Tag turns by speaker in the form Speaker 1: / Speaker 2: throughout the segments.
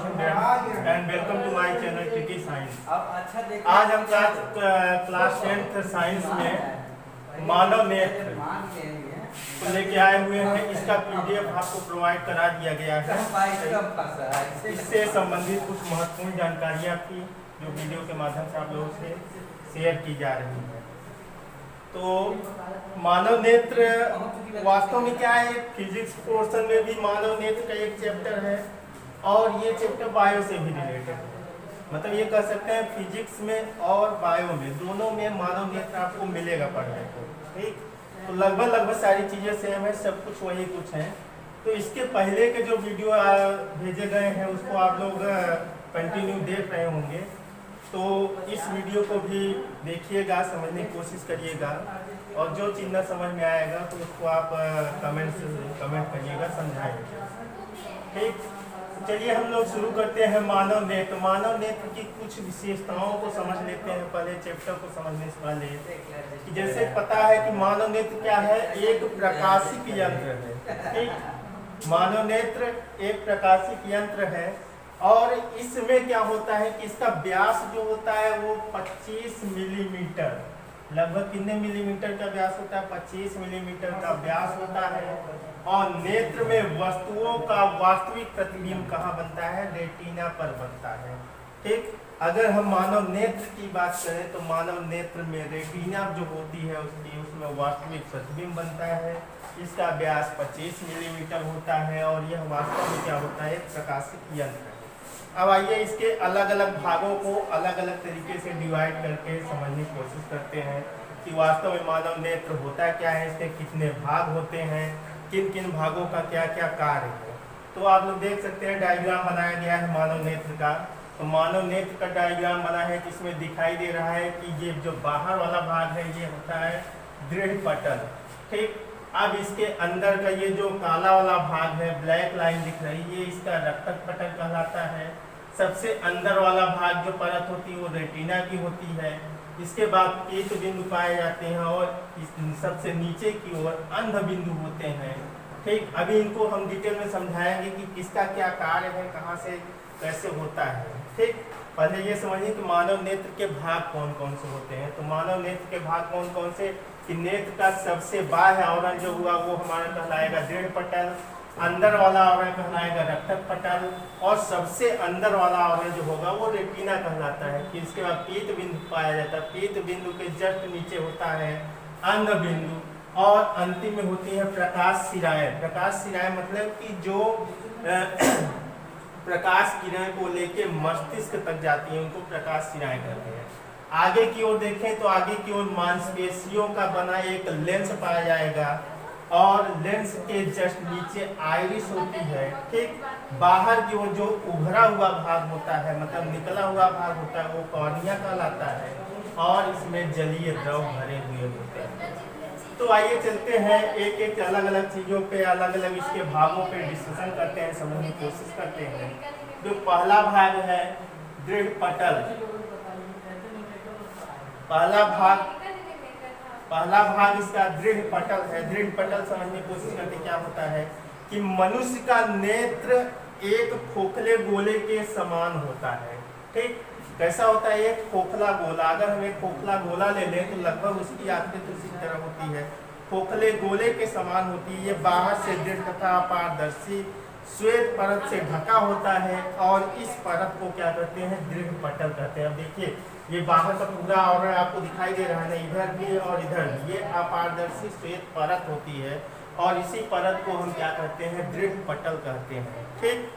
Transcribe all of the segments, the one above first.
Speaker 1: Student and welcome to my channel TT science.
Speaker 2: आज हम
Speaker 1: class 10th science में मानव नेत्र को लेके आए हुए हैं। इसका पीडीएफ आपको प्रोवाइड करा दिया गया है। इससे संबंधित कुछ महत्वपूर्ण जानकारियाँ थी जो वीडियो के माध्यम से आप लोगों से शेयर की जा रही है। तो मानव नेत्र वास्तव में क्या है, फिजिक्स पोर्शन में भी मानव नेत्र का एक चैप्टर है और ये चैप्टर बायो से भी रिलेटेड है। मतलब ये कह सकते हैं फिजिक्स में और बायो में दोनों में मानव नेत्र आपको मिलेगा पढ़ने को। ठीक, तो लगभग सारी चीज़ें सेम है, सब कुछ वही कुछ है। तो इसके पहले के जो वीडियो भेजे गए हैं उसको आप लोग कंटिन्यू देख रहे होंगे, तो इस वीडियो को भी देखिएगा, समझने की कोशिश करिएगा और जो चीज़ न समझ में आएगा तो उसको आप कमेंट करिएगा, समझाइएगा। ठीक, चलिए हम लोग शुरू करते हैं मानव नेत्र। मानव नेत्र की कुछ विशेषताओं को समझ लेते हैं पहले, चैप्टर को समझने से पहले। कि जैसे पता है कि मानव नेत्र क्या है, एक प्रकाशिक यंत्र है। ठीक, मानव नेत्र एक प्रकाशिक यंत्र है और इसमें क्या होता है कि इसका व्यास जो होता है वो 25 मिलीमीटर, लगभग कितने मिलीमीटर का व्यास होता है, 25 मिलीमीटर का व्यास होता है। और नेत्र में वस्तुओं का वास्तविक प्रतिबिंब कहाँ बनता है, रेटिना पर बनता है। ठीक, अगर हम मानव नेत्र की बात करें तो मानव नेत्र में रेटिना जो होती है उसमें वास्तविक प्रतिबिंब बनता है। इसका व्यास 25 मिलीमीटर होता है और यह वास्तव में क्या होता है, एक प्रकाशिक यंत्र है। अब आइए इसके अलग अलग भागों को अलग अलग तरीके से डिवाइड करके समझने की कोशिश करते हैं कि वास्तव में मानव नेत्र होता क्या है, इसके कितने भाग होते हैं, किन किन भागों का क्या क्या कार्य है। तो आप लोग देख सकते हैं डायग्राम बनाया गया है मानव नेत्र का। तो मानव नेत्र का डायग्राम बना है जिसमें दिखाई दे रहा है कि ये जो बाहर वाला भाग है ये होता है दृढ़ पटल। ठीक, अब इसके अंदर का ये जो काला वाला भाग है, ब्लैक लाइन दिख रही है, ये इसका रक्तक पटल कहलाता है। सबसे अंदर वाला भाग जो परत होती है वो रेटिना की होती है। इसके बाद पीत बिंदु पाए जाते हैं और सबसे नीचे की ओर अंध बिंदु होते हैं। ठीक, अभी इनको हम डिटेल में समझाएंगे कि किसका क्या कार्य है, कहाँ से कैसे होता है। ठीक, पहले ये समझिए कि मानव नेत्र के भाग कौन कौन से होते हैं। तो मानव नेत्र के भाग कौन कौन से, कि नेत्र का सबसे बाह्य आवरण जो हुआ वो हमारा कहलाएगा दृढ़ पटल, अंदर वाला आवरण कहलाएगा रक्तक पटल और सबसे अंदर वाला आवरण जो होगा वो रेटिना कहलाता है। कि इसके बाद पीत बिंदु पाया जाता है, पीत बिंदु के जस्ट नीचे होता है अंध बिंदु और अंतिम में होती है प्रकाश सिराएं। प्रकाश सिराएं मतलब कि जो प्रकाश किरण को लेके मस्तिष्क तक जाती है उनको प्रकाश सिराएं कहते हैं। आगे की ओर देखें तो आगे की ओर मांसपेशियों का बना एक लेंस पाया जाएगा और लेंस के जस्ट नीचे आइरिस होती है। ठीक, बाहर की ओर जो उभरा हुआ भाग होता है, मतलब निकला हुआ भाग होता है, वो कॉर्निया कहलाता है और इसमें जलीय द्रव भरे हुए होते हैं। तो आइए चलते हैं एक एक अलग अलग चीज़ों पे, अलग अलग इसके भागों पे डिस्कशन करते हैं, समझने की कोशिश करते हैं। जो पहला भाग है दृढ़ पटल, पहला भाग इसका दृढ़ पटल है। दृढ़ पटल समझने की कोशिश करते क्या होता है कि मनुष्य का नेत्र एक खोखले गोले के समान होता है। ठीक, कैसा होता है, एक खोखला गोला। अगर हम एक खोखला गोला ले लें तो लगभग उसकी आकृति उसी तरह होती है, खोखले गोले के समान होती है। ये बाहर से दृढ़ तथा पारदर्शी श्वेत परत से ढका होता है और इस परत को क्या कहते हैं, दृढ़ पटल कहते हैं। अब देखिए ये बाहर का पूरा आवरण आपको दिखाई दे रहा है ना, इधर भी और इधर भी, ये अपारदर्शी श्वेत परत होती है और इसी परत को हम क्या कहते हैं, दृढ़ पटल कहते हैं। ठीक,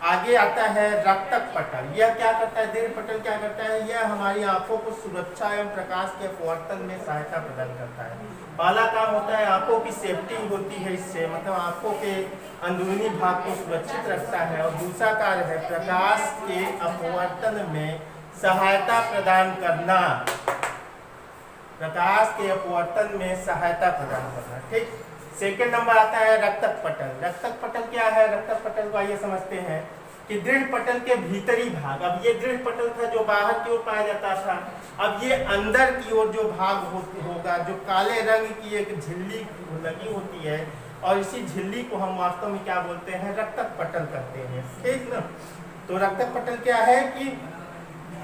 Speaker 1: आगे आता है रक्तक पटल। यह क्या करता है, दृढ़ पटल क्या करता है, यह हमारी आंखों को सुरक्षा एवं प्रकाश के अपवर्तन में सहायता प्रदान करता है। पहला काम होता है आंखों की सेफ्टी होती है इससे, मतलब आंखों के अंदरूनी भाग को सुरक्षित रखता है। और दूसरा कार्य है प्रकाश के अपवर्तन में सहायता प्रदान करना, प्रकाश के अपवर्तन में सहायता प्रदान करना। ठीक, सेकंड नंबर आता है रक्तक पटल। रक्तक पटल क्या है, रक्तक पटल को आइए समझते हैं कि दृढ़ पटल के भीतरी भाग, अब ये दृढ़ पटल था जो बाहर की ओर पाया जाता था, अब ये अंदर की ओर जो भाग होगा, जो काले रंग की एक झिल्ली लगी होती है और इसी झिल्ली को हम वास्तव में क्या बोलते हैं, रक्तक पटल कहते हैं। ठीक ना, तो तो रक्तक पटल क्या है कि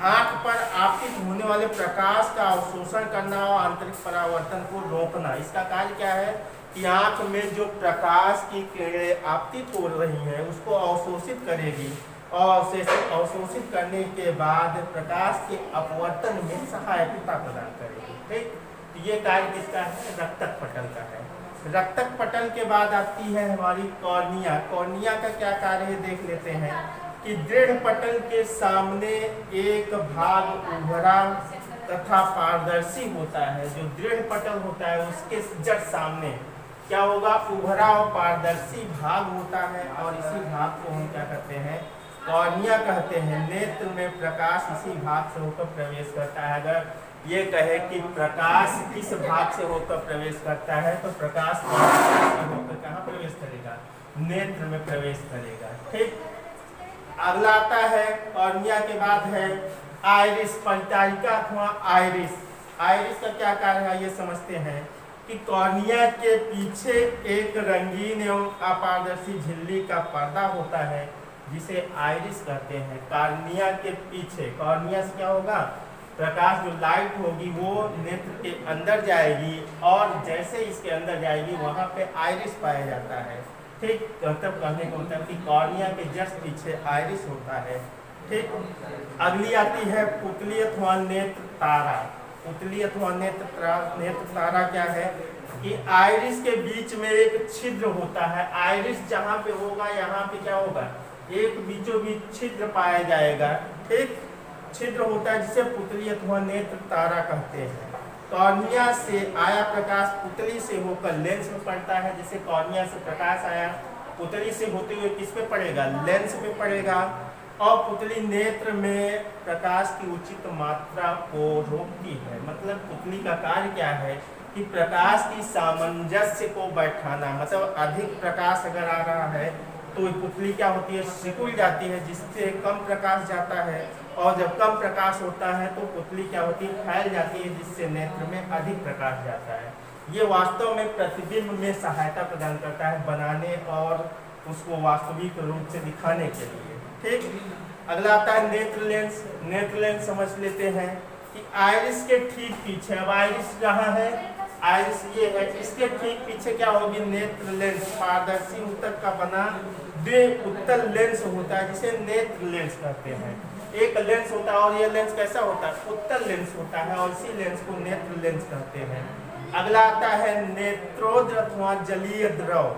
Speaker 1: आंख पर आपतित होने वाले प्रकाश का अवशोषण करना और आंतरिक परावर्तन को रोकना। इसका कार्य क्या है कि आंख में जो प्रकाश की किरणें आपतित हो रही हैं उसको अवशोषित करेगी और अवशोषित करने के बाद प्रकाश के अपवर्तन में सहायता प्रदान करेगी। ठीक, तो ये कार्य किसका है? रक्तक पटल का है। रक्तक पटल के बाद आती है हमारी कॉर्निया। कॉर्निया का क्या कार्य है देख लेते हैं कि दृढ़ पटल के सामने एक भाग उभरा तथा पारदर्शी होता है। जो दृढ़ पटल होता है उसके जस्ट सामने क्या होगा? उभरा और पारदर्शी भाग होता है और इसी भाग को हम क्या कहते हैं? कॉर्निया कहते हैं। नेत्र में प्रकाश इसी भाग से होकर प्रवेश करता है। अगर ये कहे कि प्रकाश किस भाग से होकर प्रवेश करता है तो प्रकाश होकर कहाँ प्रवेश करेगा? नेत्र में प्रवेश करेगा। ठीक, अगला आता है कॉर्निया के बाद है आइरिस, परिचारिका अथवा आइरिस। आइरिस का क्या कार्य है ये समझते हैं कि कॉर्निया के पीछे एक रंगीन एवं अपारदर्शी झिल्ली का पर्दा होता है जिसे आइरिस कहते हैं। कॉर्निया के पीछे, कॉर्निया से क्या होगा? प्रकाश जो लाइट होगी वो नेत्र के अंदर जाएगी और जैसे इसके अंदर जाएगी वहां पे आइरिस पाया जाता है। ठीक, मतलब कहने का मतलब कि कॉर्निया के जस्ट पीछे आइरिस होता है। ठीक, अगली आती है पुतली अथवा नेत्र तारा। पुतली अथवा नेत्र तारा क्या है कि आइरिस के बीच में एक छिद्र होता है। आइरिस जहाँ पे होगा यहाँ पे क्या होगा? एक बीचों बीच छिद्र पाया जाएगा। ठीक, छिद्र होता है जिसे पुतली अथवा नेत्र तारा कहते हैं। कॉर्निया से आया प्रकाश पुतली से होकर लेंस में पड़ता है। जैसे कॉर्निया से प्रकाश आया पुतली से होते हुए किस पे पड़ेगा? लेंस पे पड़ेगा और पुतली नेत्र में प्रकाश की उचित मात्रा को रोकती है। मतलब पुतली का कार्य क्या है कि प्रकाश की सामंजस्य को बैठाना। मतलब अधिक प्रकाश अगर आ रहा है तो पुतली क्या होती है? सिकुड़ जाती है, जिससे कम प्रकाश जाता है और जब कम प्रकाश होता है तो पुतली क्या होती है? फैल जाती है, जिससे नेत्र में अधिक प्रकाश जाता है। ये वास्तव में प्रतिबिंब में सहायता प्रदान करता है बनाने और उसको वास्तविक रूप से दिखाने के लिए। ठीक, अगला आता है नेत्र लेंस। नेत्र लेंस समझ लेते हैं कि आइरिस के ठीक पीछे, अब आइरिस कहाँ है? आइरिस ये है, इसके ठीक पीछे क्या होगी? नेत्र लेंस। पारदर्शी उत्तक का बना द्वि उत्तल लेंस होता है जिसे नेत्र लेंस कहते हैं। एक लेंस होता है और ये लेंस कैसा होता है? उत्तल लेंस होता है और इसी लेंस को नेत्र लेंस कहते हैं। अगला आता है नेत्रोद अथवा जलीय द्रव।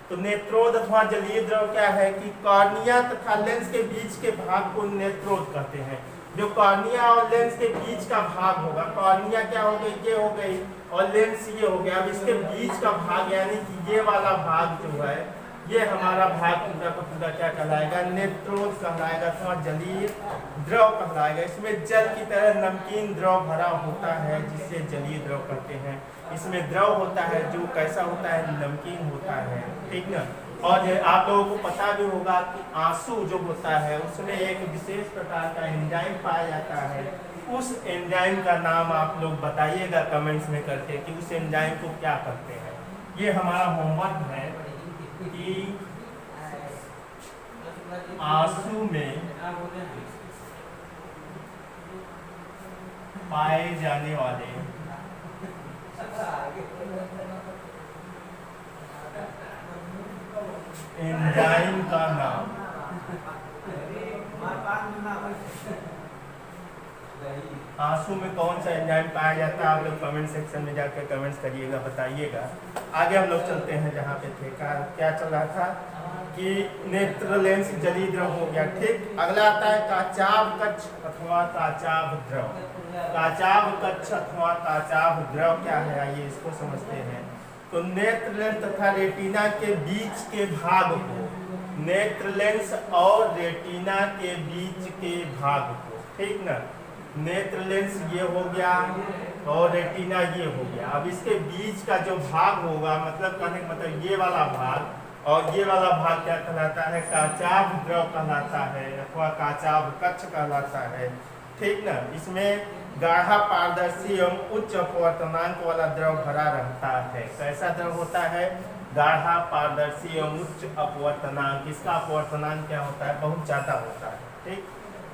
Speaker 1: तो नेत्रोद अथवा जलीय द्रव क्या है कि कॉर्निया तथा लेंस के बीच के भाग को नेत्रोद कहते हैं। जो कॉर्निया और लेंस के बीच का भाग होगा, कॉर्निया क्या हो गई? ये हो गई और लेंस ये हो गया। अब इसके बीच का भाग यानी कि ये वाला भाग जो है ये हमारा भाग पूरा का पूरा क्या कहलाएगा? नेत्रोद कहलाएगा अथवा जलीय द्रव कहलाएगा। इसमें जल की तरह नमकीन द्रव भरा होता है जिसे जलीय द्रव कहते हैं। इसमें द्रव होता है जो कैसा होता है? नमकीन होता है। ठीक ना? और आप लोगों को पता भी होगा कि आंसू जो होता है उसमें एक विशेष प्रकार का एंजाइम पाया जाता है। उस एंजाइम का नाम आप लोग बताइएगा कमेंट्स में करके कि उस एंजाइम को क्या कहते हैं। ये हमारा होमवर्क है कि आंसू में पाए जाने वाले एंजाइम का नाम। आंसू में कौन सा एंजाइम पाया जाता है? आप लोग कमेंट सेक्शन में जाकर कमेंट्स करिएगा, बताइएगा। आगे हम लोग चलते हैं जहाँ पे थे। क्या चल रहा था कि नेत्र लेंस जलीय द्रव हो गया। ठीक, अगला आता है काचाभ कच्छ अथवा काचाभ द्रव। काचाभ कच्छ अथवा काचाभ द्रव क्या है आइए इसको समझते हैं। तो नेत्र लेंस तथा रेटिना के बीच के भाग को, नेत्र लेंस और रेटिना के बीच के भाग को, ठीक ना? नेत्र लेंस ये हो गया और रेटिना ये हो गया। अब इसके बीच का जो भाग होगा, मतलब कहने का मतलब ये वाला भाग और ये वाला भाग क्या कहलाता है? काचाभ द्रव कहलाता है अथवा काचाभ कच्छ कहलाता है। ठीक ना? इसमें गाढ़ा पारदर्शी एवं उच्च अपवर्तनांक वाला द्रव भरा रहता है। कैसा द्रव होता है? गाढ़ा पारदर्शी एवं उच्च अपवर्तनांक। इसका अपवर्तनांक क्या होता है? बहुत ज्यादा होता है। ठीक।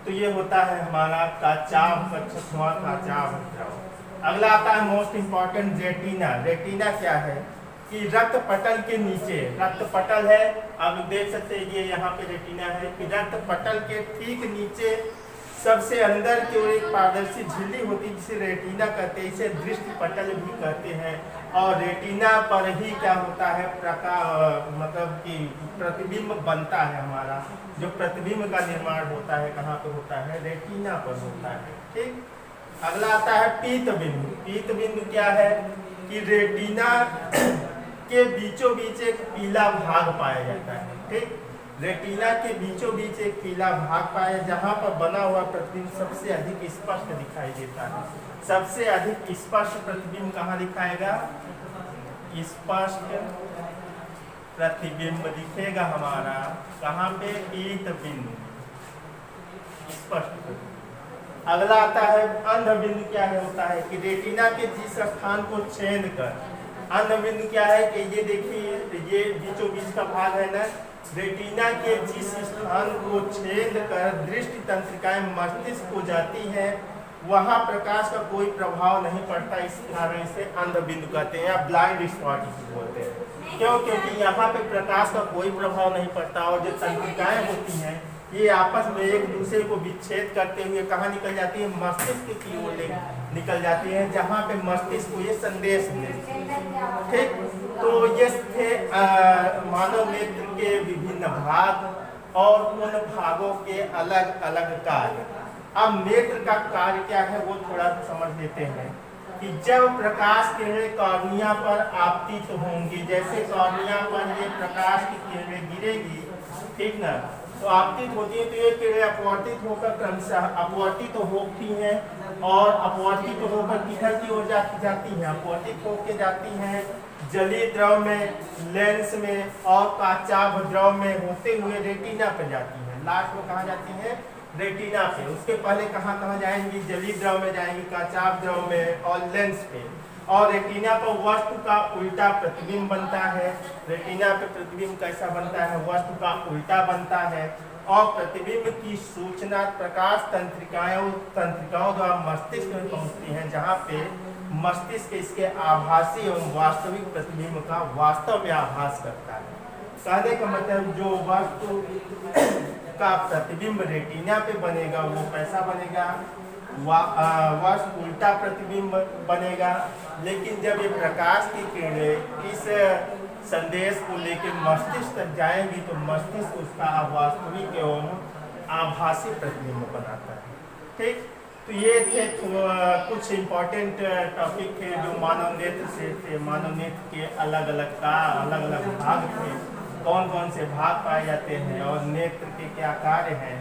Speaker 1: तो ये होता है हमारा काचाभ कक्षत्वा काचाभ द्रव। अगला आता है मोस्ट इंपॉर्टेंट रेटिना। रेटिना क्या है कि रक्त पटल के नीचे, रक्त पटल है, आप देख सकते हैं ये यहाँ पे रेटिना है कि रक्त पटल के ठीक नीचे सबसे अंदर की ओर एक पारदर्शी झिल्ली होती है जिसे रेटिना कहते हैं, इसे दृष्टि पटल भी कहते हैं। और रेटिना पर ही क्या होता है मतलब कि प्रतिबिंब बनता है। हमारा जो प्रतिबिंब का निर्माण होता है कहाँ पे होता है, रेटिना पर होता है। ठीक। अगला आता है पीत बिंदु। पीत बिंदु क्या है कि रेटिना के बीचों बीच एक पीला भाग पाया जाता है। ठीक। रेटिना के बीचों बीच एक पीला भाग पाया जहां पर बना हुआ प्रतिबिंब सबसे अधिक स्पष्ट दिखाई देता है। सबसे अधिक स्पष्ट प्रतिबिंब कहाँ दिखाएगा, स्पष्ट प्रतिबिंब दिखेगा हमारा कहाँ पे, पीत बिंदु, स्पष्ट। अगला आता है अंध बिंदु। क्या है होता है कि रेटिना के जिस स्थान को छेद कर, अंध बिंदु क्या है कि ये देखिए ये बीचों बीच का भाग है ना, रेटिना के जिस स्थान को छेद कर दृष्टि तंत्रिकाएं मस्तिष्क को जाती है वहां प्रकाश का कोई प्रभाव नहीं पड़ता। इस कारण से अंध बिंदु कहते हैं या ब्लाइंड स्पॉट बोलते हैं। क्यों? क्योंकि यहाँ पे प्रकाश का कोई प्रभाव नहीं पड़ता और जो तंत्रिकाएं होती हैं ये आपस में एक दूसरे को विच्छेद करते हुए कहाँ निकल जाती है, मस्तिष्क की ओर निकल जाती है जहाँ पे मस्तिष्क को ये संदेश देती है। ठीक। तो ये थे मानव नेत्र के विभिन्न भाग और उन भागों के अलग अलग कार्य। अब नेत्र का कार्य क्या है वो थोड़ा समझ लेते हैं कि जब प्रकाश किरणें कॉर्निया पर आपतित होंगी, जैसे कॉर्निया पर ये प्रकाश की किरणें गिरेगी, ठीक ना, तो आपतित होती है तो ये किरणें अपवर्तित होकर क्रमशः अपवर्तित तो होती हैं और अपवर्तित तो होकर किधर की ओर जाती हैं, अपवर्तित होकर जाती हैं जलीय द्रव में, लेंस में और काचाभ द्रव में होते हुए रेटिना पर जाती हैं। लास्ट में कहाँ जाती हैं, रेटिना पे। उसके पहले कहाँ कहाँ जाएंगी, जलीय द्रव में जाएंगी, काचाभ द्रव में और लेंस पे। और रेटिना पर वस्तु का उल्टा प्रतिबिंब बनता है। रेटिना पे प्रतिबिंब कैसा बनता है, वस्तु का उल्टा बनता है और प्रतिबिंब की सूचना प्रकाश तंत्रिकाओं द्वारा मस्तिष्क में पहुंचती है जहाँ पे मस्तिष्क इसके आभासी एवं वास्तविक प्रतिबिंब का वास्तव में आभास करता है। कहने का मतलब जो वस्तु का प्रतिबिंब रेटिना पे बनेगा वो कैसा बनेगा, वस्तु उल्टा प्रतिबिंब बनेगा। लेकिन जब ये प्रकाश की किरणें इस संदेश को लेकर मस्तिष्क तक जाएंगी तो मस्तिष्क उसका वास्तविक एवं आभासी प्रतिबिंब बनाता है। ठीक। तो ये थे कुछ इम्पोर्टेंट टॉपिक थे जो मानव नेत्र से थे। मानव नेत्र के अलग अलग भाग थे, कौन कौन से भाग पाए जाते हैं और नेत्र के क्या कार्य हैं।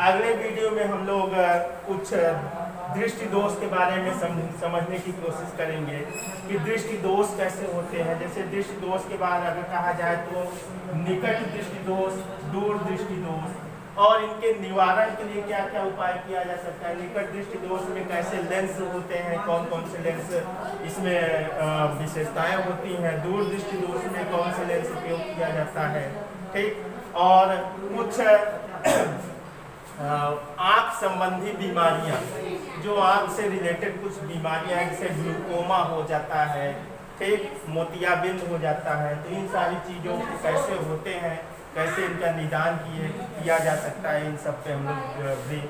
Speaker 1: अगले वीडियो में हम लोग कुछ दृष्टि दोष के बारे में समझने की कोशिश करेंगे कि दृष्टि दोष कैसे होते हैं। जैसे दृष्टि दोष के बारे में अगर कहा जाए तो निकट दृष्टि दोष, दूर दृष्टि दोष और इनके निवारण के लिए क्या क्या उपाय किया जा सकता है। निकट दृष्टि दोष में कैसे लेंस होते हैं, कौन कौन से लेंस इसमें विशेषताएं होती हैं। दूर दृष्टि दोष में कौन से लेंस उपयोग किया जाता है। ठीक। और कुछ आँख संबंधी बीमारियां, जो आँख से रिलेटेड कुछ बीमारियां हैं जैसे ग्लूकोमा हो जाता है, ठीक, मोतियाबिंद हो जाता है, तो इन सारी चीज़ों को कैसे होते हैं, कैसे इनका निदान किया जा सकता है, इन सब पे हम लोग भी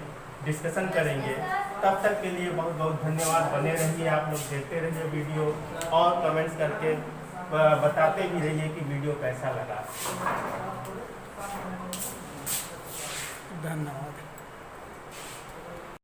Speaker 1: डिस्कशन करेंगे। तब तक के लिए बहुत बहुत धन्यवाद। बने रहिए, आप लोग देखते रहिए वीडियो और कमेंट्स करके बताते भी रहिए कि वीडियो कैसा लगा।
Speaker 2: धन्यवाद।